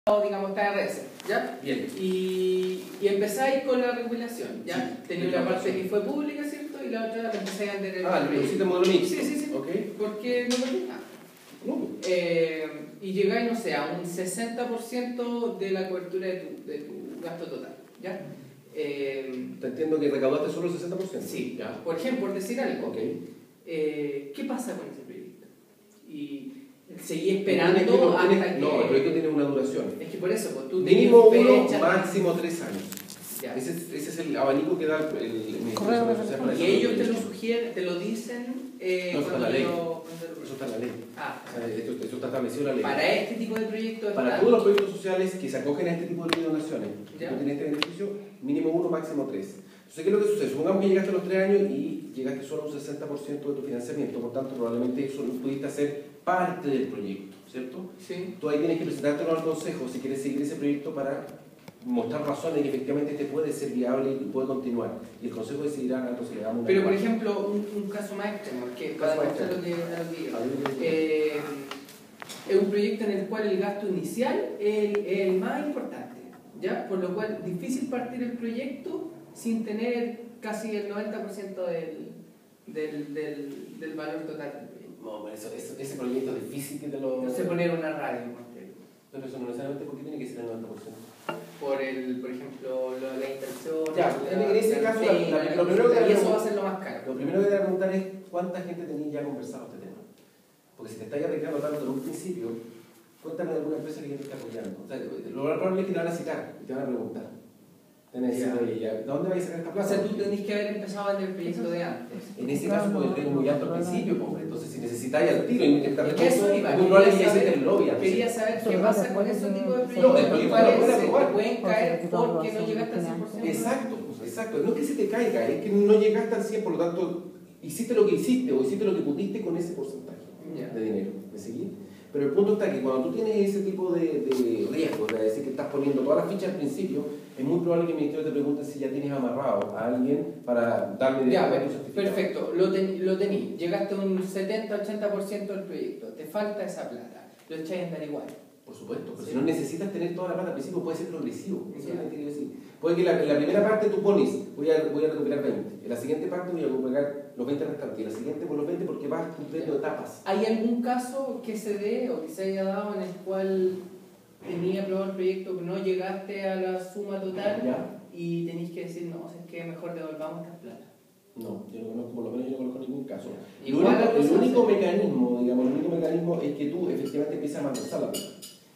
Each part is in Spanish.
digamos, está RS, ¿ya? Bien. Y empezáis con la recopilación, ¿ya? Sí, tenéis una parte que fue pública, ¿cierto? Y la otra la empezáis a vender en Ah, lo hiciste en modelo mixto. Sí. Okay. Porque no perdís nada. Y llegáis, no sé, a un 60% de la cobertura de tu gasto total, ¿ya? Te entiendo que recaudaste solo el 60%. Sí, ya. Por ejemplo, por decir algo, Okay. ¿Qué pasa con ese proyecto? Y seguí esperando hasta que... No, el proyecto tiene una duración. Es que por eso, pues, tú mínimo tienes 1, máximo 3 años. Ya. Ese es el abanico que da el Ministerio de Social. Y ellos te lo sugieren, te lo dicen no, está en la ley. Eso está en la ley. O sea, esto está establecido en la ley. Para este tipo de proyectos... Para todos los proyectos sociales que se acogen a este tipo de donaciones, que no tienen este beneficio, mínimo 1, máximo 3. Entonces, ¿qué es lo que sucede? Supongamos que llegaste a los 3 años y llegaste solo a un 60% de tu financiamiento, por tanto, probablemente eso no pudiste hacer parte del proyecto, ¿cierto? Sí. Tú ahí tienes que presentártelo al consejo si quieres seguir ese proyecto para mostrar razones que efectivamente este puede ser viable y puede continuar. Y el consejo decidirá, entonces le damos una... Pero, por ejemplo, un caso más extremo, que para demostrar lo que digo. Es un proyecto en el cual el gasto inicial es el más importante, ¿ya? Por lo cual, difícil partir el proyecto sin tener casi el 90% del valor total del proyecto. No, pero ese proyecto es difícil que te lo... No sé poner una radio. Pero eso no necesariamente porque tiene que ser el 90%. Por ejemplo, la inversión. Ya, en ese caso, lo primero que y eso va a ser lo más caro. Lo primero que te voy a preguntar es cuánta gente tenéis ya conversado este tema. Porque si te estáis arreglando tanto en un principio, cuéntame de alguna empresa que ya te está apoyando. O sea, lo probable es que te van a citar y te van a preguntar. ¿De dónde vais a sacar esta plata? O sea, tú tenés que haber empezado a vender el proyecto de antes. En ese caso, porque el riesgo muy alto al principio, pues, entonces si necesitáis al tiro y intentar eso iba. es muy probable que ya hiciste el lobby. Quería saber qué pasa con ese tipo de proyectos. ¿Cuáles pueden caer porque no llegaste al 100%? Exacto. No es que se te caiga, es que no llegaste al 100%, por lo tanto, hiciste lo que hiciste o hiciste lo que pudiste con ese porcentaje de dinero. ¿Me seguís? Pero el punto está que cuando tú tienes ese tipo de riesgo, es decir, que estás poniendo todas las fichas al principio, es muy probable que el ministerio te pregunte si ya tienes amarrado a alguien para darle tu certificado. Perfecto, lo tenís, llegaste a un 70-80% del proyecto, te falta esa plata, lo echáis a andar igual. Por supuesto, pero si no necesitas tener toda la plata al principio, puede ser progresivo. Eso es lo que quiero decir. Puede que en la primera parte tú pones, voy a recuperar 20, en la siguiente parte voy a recuperar los 20 restantes, y en la siguiente por los 20 porque vas cumpliendo etapas. ¿Hay algún caso que se dé o que se haya dado en el cual tenías aprobado el proyecto, que no llegaste a la suma total y tenéis que decir, no, es que mejor devolvamos esta plata? No, yo no conozco, por lo menos yo no conozco ningún caso. El único mecanismo es que tú efectivamente empiezas a malversar la plata.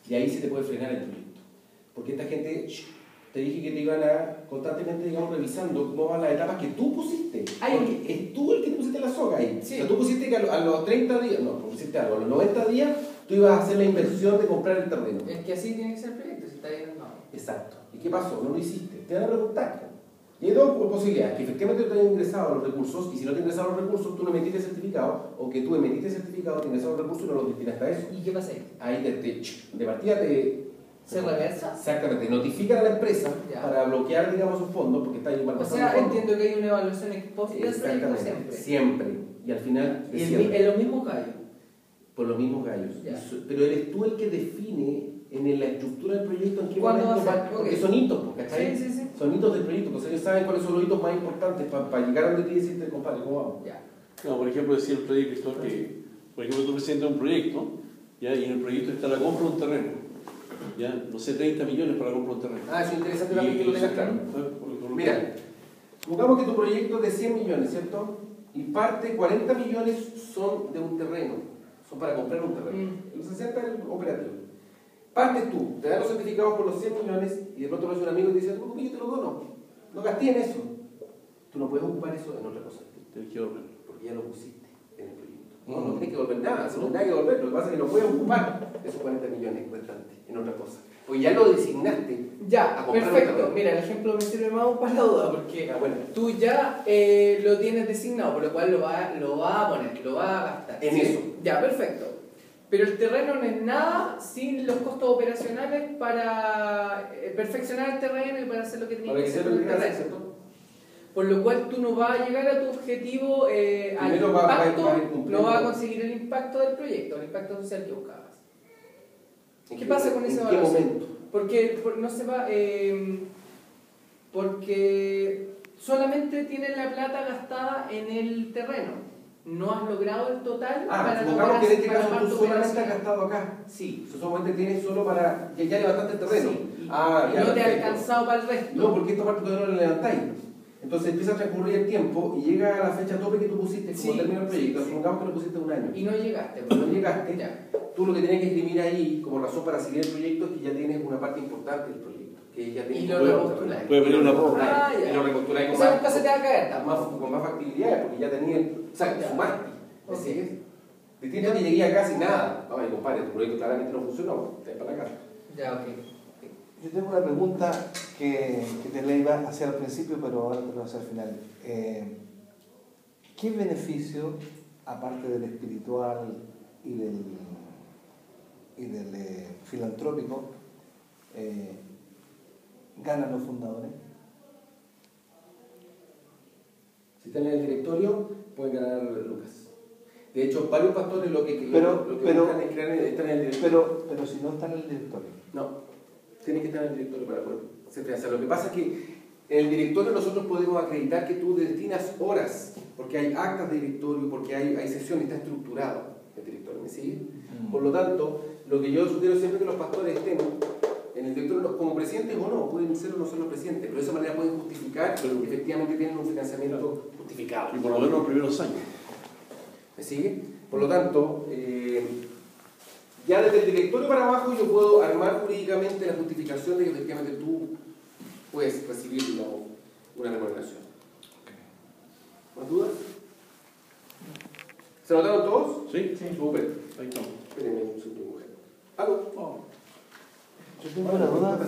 Y ahí se te puede frenar el proyecto. Porque esta gente, te dije que te iban a constantemente, digamos, revisando cómo van las etapas que tú pusiste. Porque es tú el que pusiste la soga ahí. Sí. O sea, tú pusiste que a los 30 días, no, pusiste algo, a los 90 días tú ibas a hacer la inversión de comprar el terreno. Es que así tiene que ser el proyecto, si está bien o no. Exacto. ¿Y qué pasó? No lo hiciste. Te van a preguntar. Y hay dos posibilidades, que efectivamente tú te hayas ingresado los recursos, y si no te ingresaron los recursos, tú no emitiste el certificado, o que tú emitiste el certificado, te ingresaron los recursos y no los destinaste a eso. ¿Y qué pasa ahí? Ahí de partida ¿Se reversa? Exactamente, notifican a la empresa para bloquear, digamos, sus fondos, porque está ahí malversando. O sea, entiendo que hay una evaluación ex post del proyecto siempre. Y al final, en los mismos gallos. Por los mismos gallos. Pero eres tú el que define en la estructura del proyecto en qué momento va, porque son hitos, ¿cachai? Sí. Son hitos del proyecto, pues ellos saben cuáles son los hitos más importantes para llegar a donde ti y decirte, compadre, ¿cómo vamos? No, por ejemplo, decía el proyecto que, por ejemplo, tú presentas un proyecto, y en el proyecto está la compra de un terreno, no sé, 30 millones para la compra de un terreno. Eso es interesante también que lo tengas claro. Mira, supongamos que tu proyecto es de 100 millones, ¿cierto? Y parte, 40 millones son de un terreno, son para comprar un terreno. Los 60 es el operativo. Partes tú, te dan los certificados por los 100 millones y de pronto lo hace un amigo y te dice, yo te lo dono, no gasté en eso. Tú no puedes ocupar eso en otra cosa. Tienes que devolver. Porque ya lo pusiste en el proyecto. No tienes que devolver nada, no hay nada que devolver. Lo que pasa es que no puedes ocupar esos 40 millones restantes en otra cosa. Pues ya lo designaste. A comprar. Perfecto. Mira, el ejemplo me sirve más para la duda, porque tú ya lo tienes designado, por lo cual lo va a poner, lo va a gastar. En eso. Perfecto. Pero el terreno no es nada sin los costos operacionales para perfeccionar el terreno y para hacer lo que tenías que hacer con el terreno. Por lo cual tú no vas a llegar a tu objetivo al impacto, no vas a conseguir el impacto del proyecto, el impacto social que buscabas. ¿Qué pasa con esa evaluación? ¿En qué momento? Porque no se va... porque solamente tienes la plata gastada en el terreno. No has logrado el total para supongamos que en este caso tú solamente has gastado acá. Sí, solamente tienes solo para... Ya levantaste el terreno. Sí, ya no te ha alcanzado para el resto. No, porque esta parte todavía no la levantáis. Entonces empieza a transcurrir el tiempo y llega a la fecha tope que tú pusiste como terminó el proyecto. Supongamos que lo pusiste un año. Y no llegaste. No llegaste. Ya. Tú lo que tienes que escribir ahí como razón para seguir el proyecto es que ya tienes una parte importante del proyecto. Que ya tienes y lo repostuláis. Puede venir una prórroga. Y lo repostuláis nunca se te va a caer. Con más factibilidad, porque ya tenías... O sea, sumaste. ¿Me sigues? Distinto que llegué a casi nada. No, compadre, tu proyecto claramente no funcionó. Te vas para la casa. Ya, ok. Yo tengo una pregunta que te la iba a hacer al principio, pero ahora te lo voy a hacer al final. ¿Qué beneficio, aparte del espiritual y del filantrópico, ganan los fundadores? Si están en el directorio, pueden ganar lucas. De hecho, varios pastores lo que buscan es crear estar en el directorio. Pero si no están en el directorio. No. Tienes que estar en el directorio para poder ser financiado. Lo que pasa es que en el directorio nosotros podemos acreditar que tú destinas horas, porque hay actas de directorio, porque hay sesiones, está estructurado el directorio, ¿me sigue? Por lo tanto, lo que yo sugiero siempre es que los pastores estén en el directorio como presidentes o no, pueden ser o no ser los presidentes, pero de esa manera pueden justificar que efectivamente tienen un financiamiento justificado. Y por lo menos los primeros años. ¿Me sigue? Por lo tanto, ya desde el directorio para abajo yo puedo armar jurídicamente la justificación de que efectivamente tú puedes recibir una remuneración. ¿Más dudas? ¿Se notaron todos? Sí. Súper. Ahí estamos. Espérenme un segundo, mujer. ¿Algo? Yo tengo una duda.